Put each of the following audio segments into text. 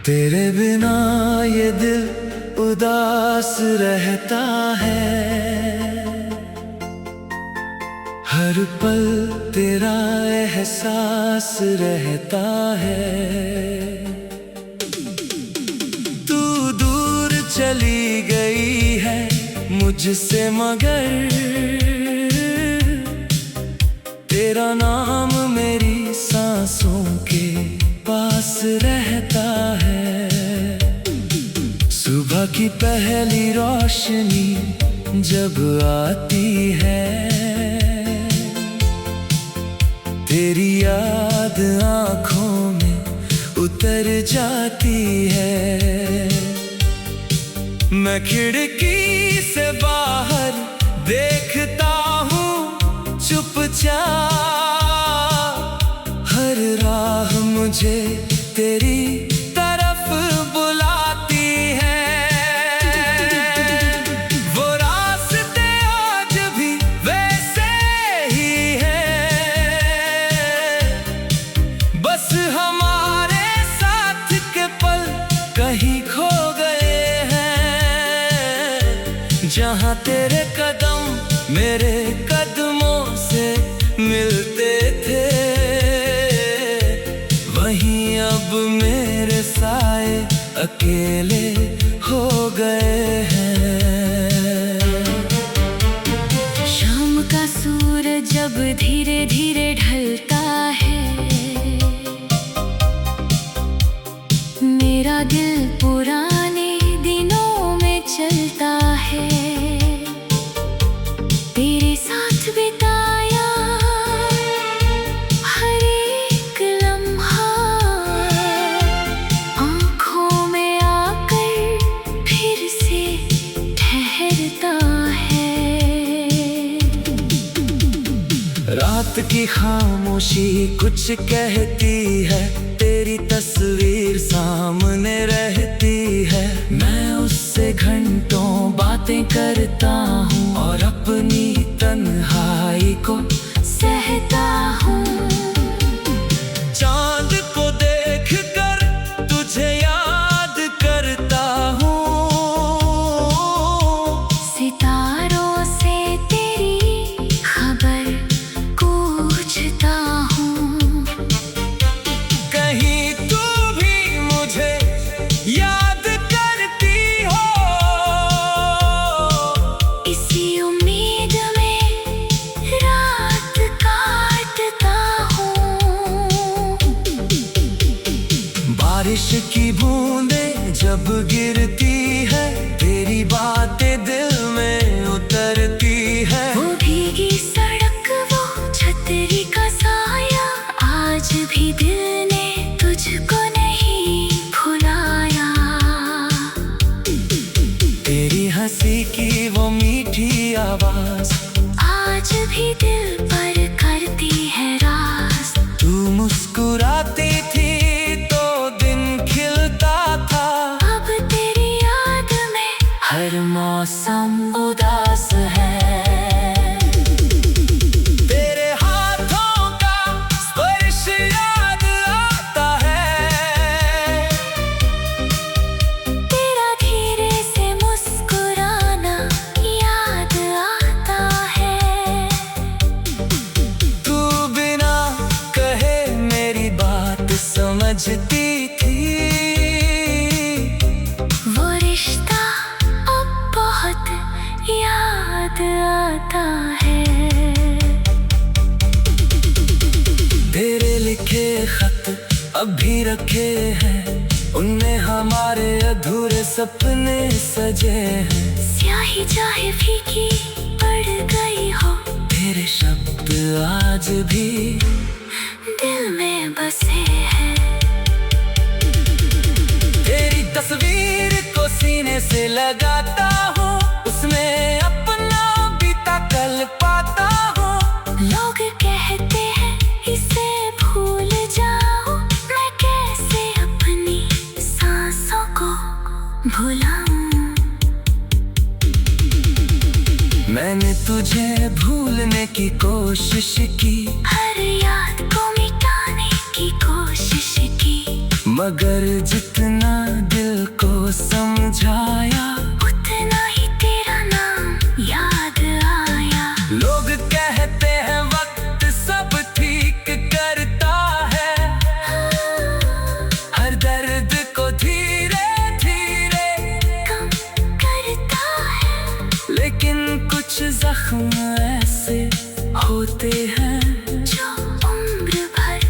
तेरे बिना ये दिल उदास रहता है, हर पल तेरा एहसास रहता है। तू दूर चली गई है मुझसे मगर तेरा नाम मेरी सांसों के पास रहता है। सुबह की पहली रोशनी जब आती है, तेरी याद आँखों में उतर जाती है। मैं खिड़की से बाहर देखता हूँ चुपचाप, हर राह मुझे तेरी तरफ बुलाती है। वो रास्ते आज भी वैसे ही हैं, बस हमारे साथ के पल कहीं खो गए हैं। जहाँ तेरे कदम मेरे कदमों से मिलते थे, वहीं अब मेरे साए अकेले हो गए हैं। शाम का सूरज जब धीरे धीरे ढलता है, मेरा दिल पुराने दिनों में चलता है। तेरे साथ बिताया हर एक लम्हा आँखों में आकर फिर से ठहरता है। रात की खामोशी कुछ कहती है, तेरी तस्वीर सामने रहती है। मैं उससे घंटों बातें करता हूँ और अपनी तन्हाई को सहता हूँ। चांद को देखकर तुझे याद करता हूँ, सितारों से तेरी खबर पूछता हूँ। कहीं तू भी मुझे याद करती हो, इसी उम्मीद में रात काटता हूँ। बारिश की बूंदें जब गिरती है, तेरी बातें दिल में उतरती है। वो भीगी सड़क, वो छतरी का साया, आज भी दिल ने तुझको नहीं भुलाया। तेरी हंसी की वो मीठी आवाज आज भी दिल पर करती है राज। तू मुस्कुराती थी तो दिन खिलता था, अब तेरी याद में हर मौसम उदास है। तेरे हाथों का स्पर्श याद आता है, तेरा धीरे से मुस्कुराना याद आता है। तू बिना कहे मेरी बात समझती थी। वो रिश्ता अब बहुत याद आता है। तेरे लिखे खत अब भी रखे हैं, उनमें हमारे अधूरे सपने सजे हैं। स्याही चाहे फीकी पड़ गई हो, तेरे शब्द आज भी दिल में बसे हैं। तेरी तस्वीर को सीने से लगाता हूँ, उसमें अपना बीता कल पाता हूँ। लोग कहते हैं इसे भूल जाओ, मैं भुलाऊं। मैंने तुझे भूलने की कोशिश की, हर याद को मिटाने की कोशिश की, मगर जितना दिल को समझाया उतना ही तेरा नाम याद आया। लोग कहते हैं वक्त सब ठीक करता है, हर दर्द को धीरे धीरे कम करता है, लेकिन कुछ जख्म ऐसे होते हैं जो उम्र भर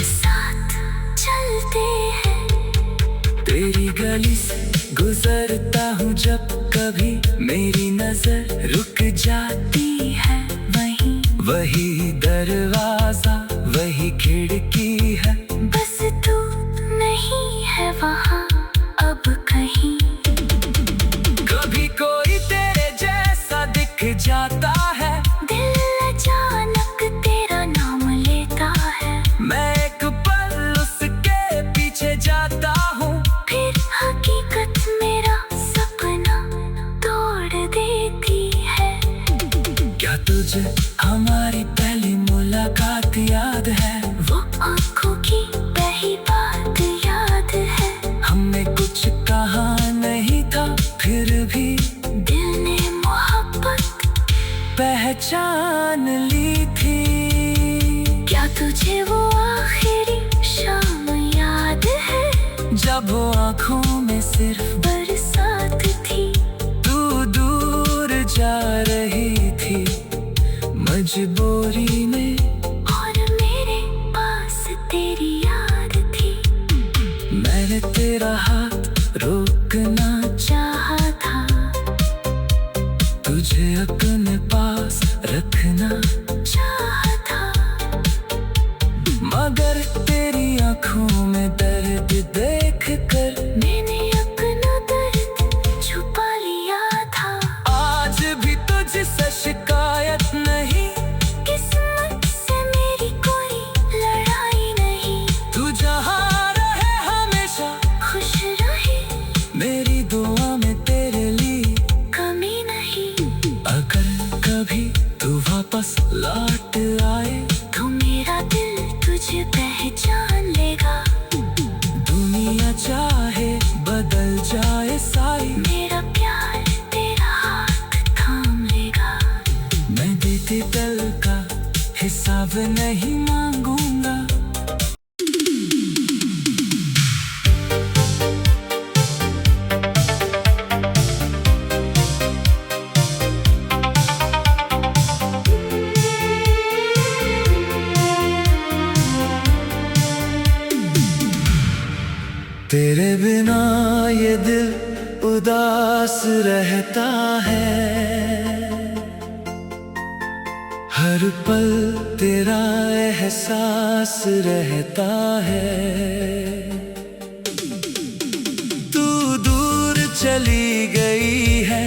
साथ चलते हैं। तेरी गली से गुजरता हूँ जब कभी मेरी नजर रुक जाती है, वही दरवाजा वही खिड़की है, बस तू नहीं है वहाँ अब कहीं। कभी कोई तेरे जैसा दिख जाता है, दिल अचानक तेरा नाम लेता है, मैं एक पल उसके पीछे जाता हूँ, फिर हकीकत मेरा सपना तोड़ देती है। क्या तुझे हमारी पहली मुलाकात याद है? वो आँखों की बही बात याद है, हमने कुछ कहा नहीं था फिर भी दिल ने मोहब्बत पहचान ली थी। क्या तुझे वो आखिरी शाम याद है, जब वो आँखों में सिर्फ बरसात थी, तू दूर जा रही थी मजबूरी में, और मेरे पास तेरी याद थी। मैंने तेरा हाथ रोकना चाहा था तुझे अपने पास रखना, चाहा था, मगर तेरी आँखों में दर्द देख कर मैंने अपना दर्द छुपा लिया था। आज भी तुझसे शिकायत नहीं, किस्मत से मेरी कोई लड़ाई नहीं, तू जहाँ रहे हमेशा खुश रहे मेरी दुआ में तेरे लिए कमी नहीं। अगर कभी तू वापस लौट आए तो मेरा दिल तुझे पहचान लेगा, दुनिया चाहे बदल जाए सारी, मेरा प्यार तेरा हाथ थाम लेगा। मैं बीते पल का हिसाब नहीं मांगूंगा। तेरे बिना ये दिल उदास रहता है, हर पल तेरा एहसास रहता है। तू दूर चली गई है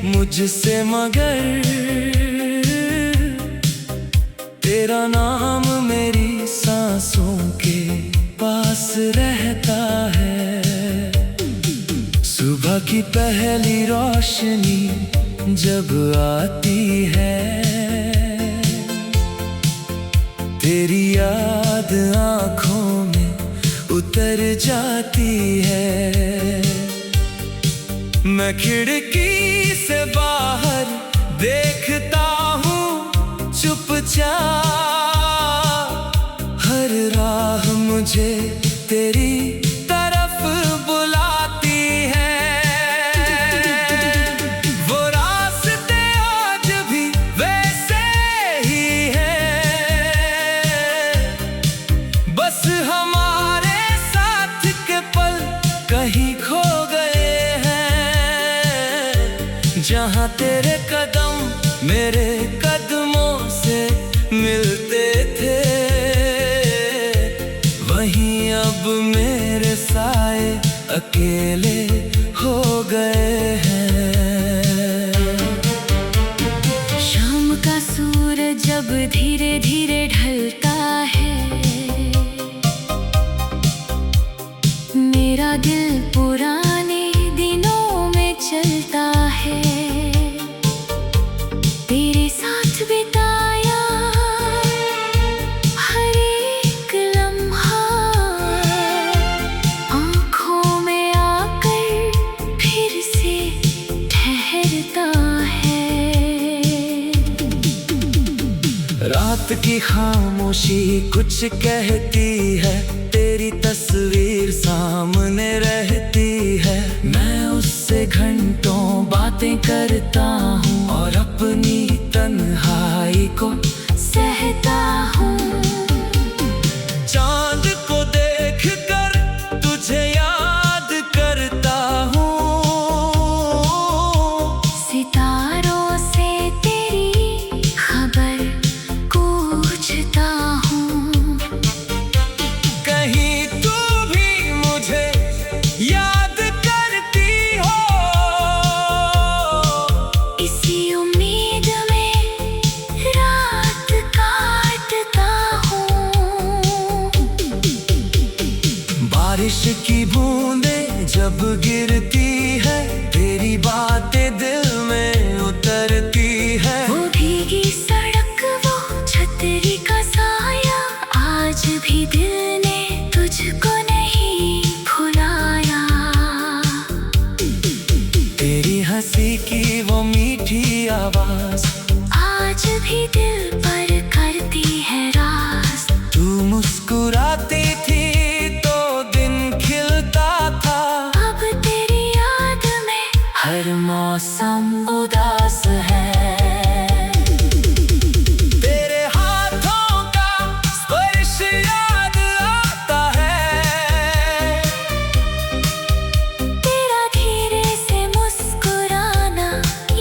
मुझसे मगर तेरा नाम मेरी सांसों के पास रहता है। सुबह की पहली रोशनी जब आती है, तेरी याद आँखों में उतर जाती है। मैं खिड़की से बाहर देखता हूँ चुपचाप, हर राह मुझे तेरी तरफ बुलाती है। वो रास्ते आज भी वैसे ही हैं, बस हमारे साथ के पल कहीं खो गए हैं। जहाँ तेरे कदम मेरे कदमों से मिलते थे, वहीं अब मेरे साए अकेले हो गए हैं। शाम का सूरज जब धीरे धीरे ढलता है, मेरा दिल पुराने दिनों की खामोशी कुछ कहती है, तेरी तस्वीर सामने रहती है। मैं उससे घंटों बातें करता हूँ और अपनी तन्हाई को सहता हूँ। चांद को देख कर तुझे याद करता हूँ, सितारों से तेरी खबर पूछता हूँ। कहीं तू भी मुझे याद करती हो, इसी उम्मीद में रात काटता हूँ। बारिश की बूंदें जब गिरती है, तेरी बातें दिल में उतरती है। वो भीगी सड़क, वो छतरी का साया, आज भी दिल ने तुझको नहीं भुलाया। तेरी हंसी की वो मीठी आवाज आज भी दिल पर करती है राज। तू मुस्कुराती थी तो दिन खिलता था, अब तेरी याद में हर मौसम उदास है। तेरे हाथों का स्पर्श याद आता है, तेरा धीरे से मुस्कुराना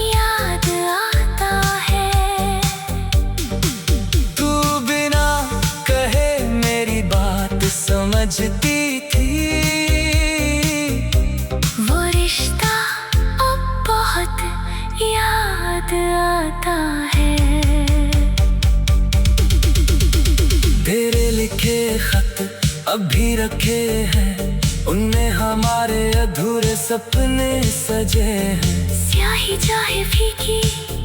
याद आता है। तू बिना कहे मेरी बात समझती थी। वो रिश्ता अब बहुत याद आता है। तेरे लिखे खत अब भी रखे हैं, उनमें हमारे अधूरे सपने सजे हैं। स्याही चाहे फीकी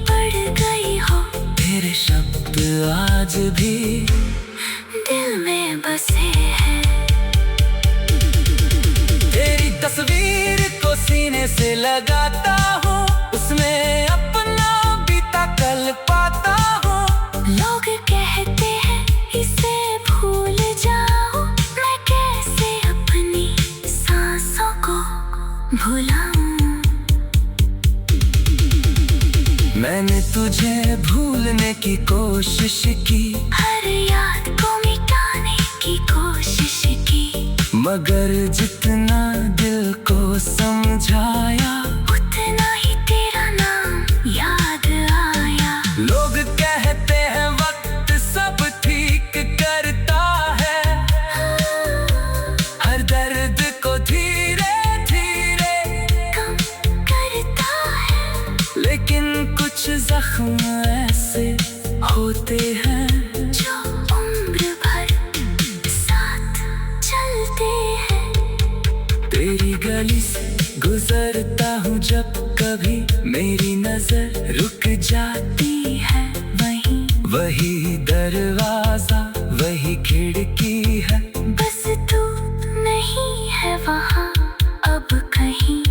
पड़ गई हो, तेरे शब्द आज भी दिल में बसे हैं। तेरी तस्वीर को सीने से लगाता हूँ, उसमें अपना बीता कल पाता हूँ। लोग कहते हैं इसे भूल जाओ, मैं कैसे अपनी सांसों को भुलाऊं। मैंने तुझे भूलने की कोशिश की, हर याद को मिटाने की कोशिश की, मगर जितना दिल को समझाया, उतना ही तेरा नाम याद आया। लोग कहते हैं वक्त सब ठीक करता है, हर दर्द को धीरे धीरे कम करता है, लेकिन कुछ जख्म ऐसे होते हैं जो उम्र भर साथ चलते हैं। तेरी गली से गुजरता हूँ जब कभी, मेरी नजर रुक जाती है वहीं। वही दरवाजा वही खिड़की है, बस तू नहीं है वहाँ अब कहीं।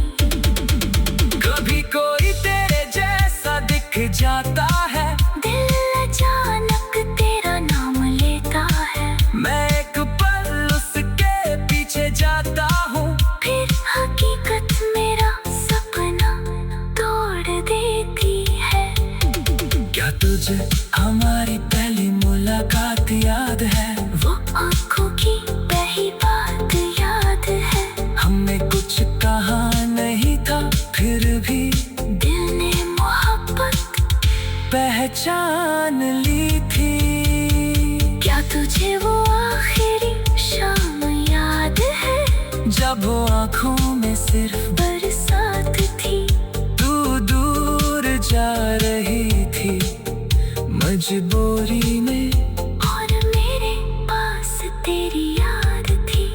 कभी कोई तेरे जैसा दिख जाता है, दिल अचानक तेरा नाम लेता है। मैं एक पल उसके पीछे जाता हूँ, फिर हकीकत मेरा सपना तोड़ देती है। क्या तुझे हमारी पहली मुलाकात याद है? वो आँखों की बही बात याद है, हमने कुछ कहा नहीं था, फिर भी दिल ने मोहब्बत पहचान ली थी। क्या तुझे वो आखिरी शाम याद है, जब वो आँखों में सिर्फ बरसात थी। तू दूर जा रही थी मजबूरी में, और मेरे पास तेरी याद थी।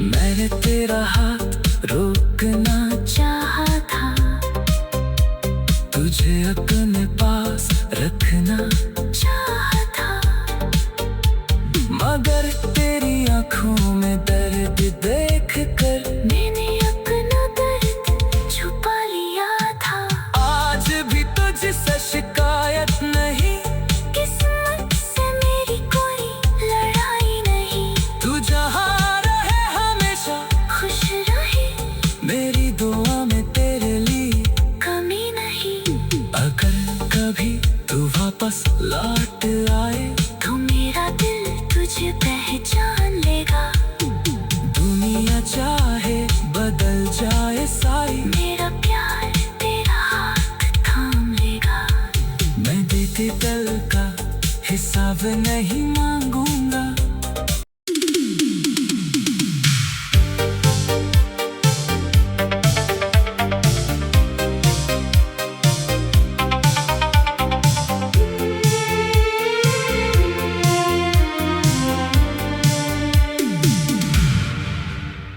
मैंने तेरा हाथ रोकना चाहा था तुझे अपने पास रखना, चाहा था, मगर तेरी आँखों में दर्द देख कर मैंने अपना दर्द छुपा लिया था। आज भी तुझसे शिकायत नहीं, किस्मत से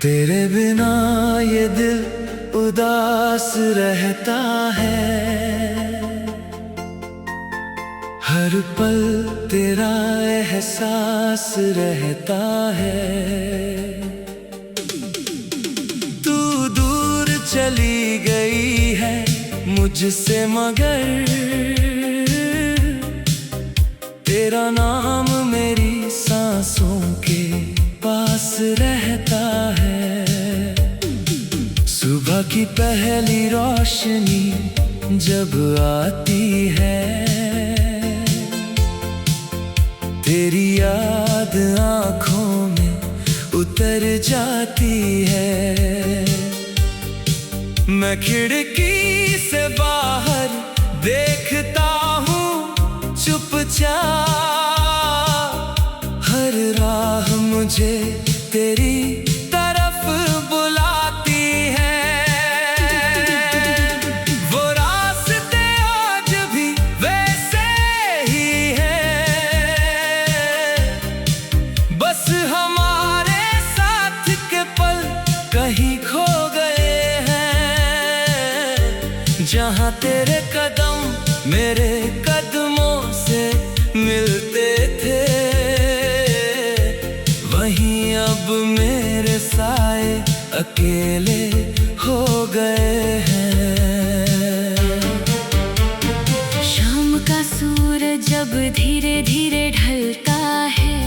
तेरे बिना ये दिल उदास रहता है, हर पल तेरा एहसास रहता है। तू दूर चली गई है मुझसे मगर तेरा नाम मेरी सांसों के पास रहता है। सुबह की पहली रोशनी जब आती है, तेरी याद आँखों में उतर जाती है। मैं खिड़की से बाहर देखता हूँ चुपचाप, हर राह मुझे तेरी तरफ बुलाती है। वो रास्ते आज भी वैसे ही हैं, बस हमारे साथ के पल कहीं खो गए हैं। जहाँ तेरे कदम मेरे कदमों से मिलते थे, वहीं अब मेरे साए अकेले हो गए हैं। शाम का सूरज जब धीरे धीरे ढलता है,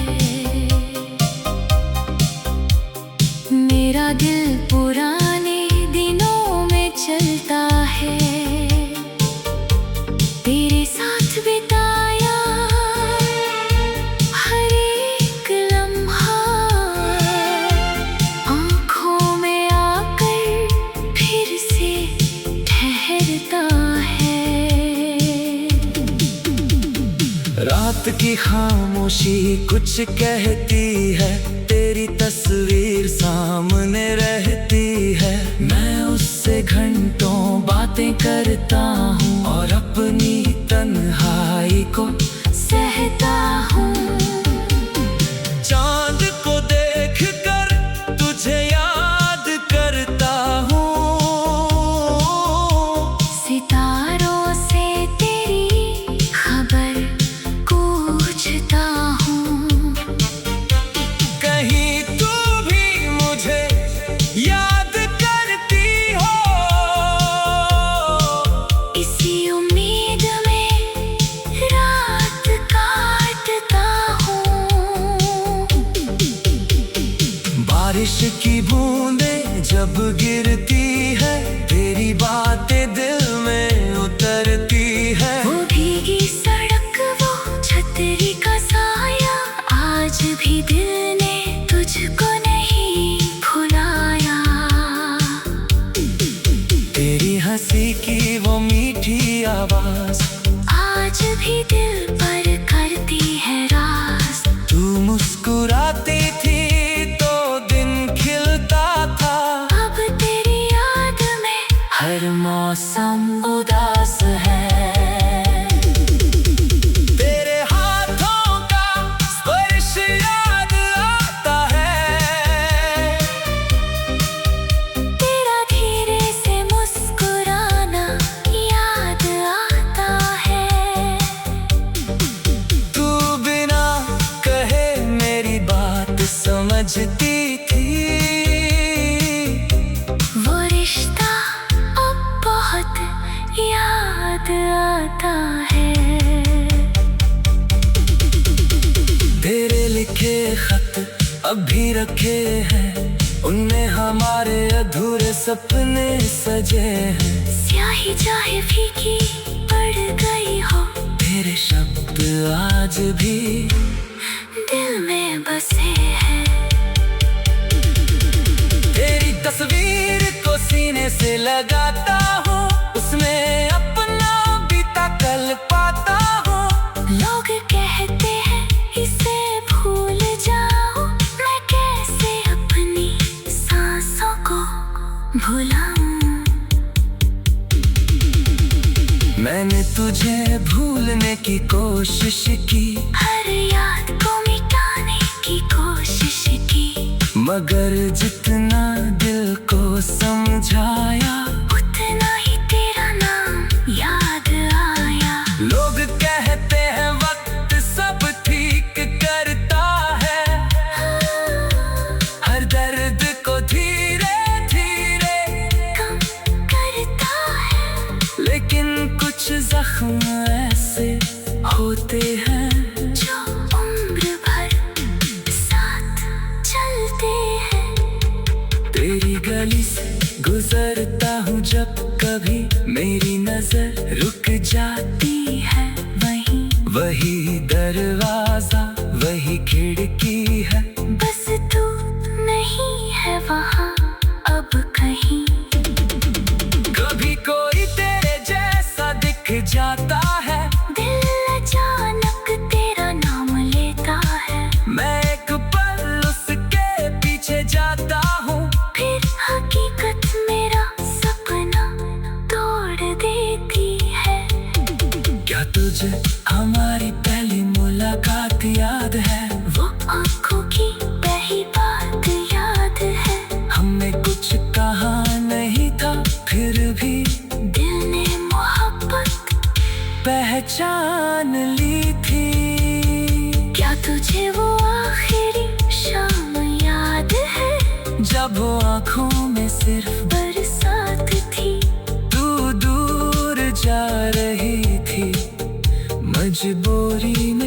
मेरा दिल पुराने दिनों में चलता है। तेरे साथ बिताया हर एक लम्हा आँखों में आकर फिर से ठहरता है। रात की खामोशी कुछ कहती है, तेरी तस्वीर सामने रहती है। मैं उससे घंटों बातें करता हूँ और अपनी तन्हाई को सहता हूँ। चांद को देखकर तुझे याद करता हूँ, सितारों से तेरी खबर पूछता हूँ। कहीं तू भी मुझे याद करती हो, इसी उम्मीद में रात काटता हूँ। बारिश की बूंदें जब गिरती है, तेरी बातें दिल में उतरती है। वो भीगी सड़क, वो छतरी का साया, आज भी दिल ने तुझको नहीं भुलाया। तेरी हंसी की वो मीठी आवाज आज भी दिल पर करती है राज। तू मुस्कुराती थी तो दिन खिलता था, अब तेरी याद में हर मौसम उदास है। तेरे हाथों का स्पर्श याद आता है, तेरा धीरे से मुस्कुराना याद आता है। तू बिना कहे मेरी बात समझती थी। वो रिश्ता अब बहुत याद आता है। तेरे लिखे खत अब भी रखे हैं, उनमें हमारे अधूरे सपने सजे हैं। स्याही चाहे फीकी पड़ गई हो, तेरे शब्द आज भी दिल में बसे हैं। तेरी तस्वीर को सीने से लगाता हूँ, उसमें अपना बीता कल पाता हूँ। लोग कहते हैं इसे भूल जाओ, मैं कैसे अपनी सांसों को भुलाऊं। मैंने तुझे भूलने की कोशिश की, हर याद को मिटाने की कोशिश की। मगर जितना दिल को समझाया उतना ही तेरा नाम याद आया। लोग कहते हैं वक्त सब ठीक करता है, हर दर्द को धीरे धीरे कम करता है। लेकिन कुछ जख्म ऐसे होते हैं जो उम्र भर साथ चलते हैं। तेरी गली से गुजरता हूँ जब कभी मेरी नजर रुक जाती है वही दरवाजा वही खिड़की है। बस तू नहीं है वहाँ अब कहीं। कभी कोई तेरे जैसा दिख जाता है, दिल अचानक तेरा नाम लेता है। मैं एक पल उसके पीछे जाता हूँ, फिर हकीकत मेरा सपना तोड़ देती है। क्या तुझे हमारी पहली मुलाकात याद है? वो आँखों की बही बात याद है। हमने कुछ कहा नहीं था फिर भी दिल ने मोहब्बत पहचान ली थी। क्या तुझे वो आखिरी शाम याद है? जब वो आँखों में सिर्फ बरसात थी, तू दूर जा रही थी, मजबूरी में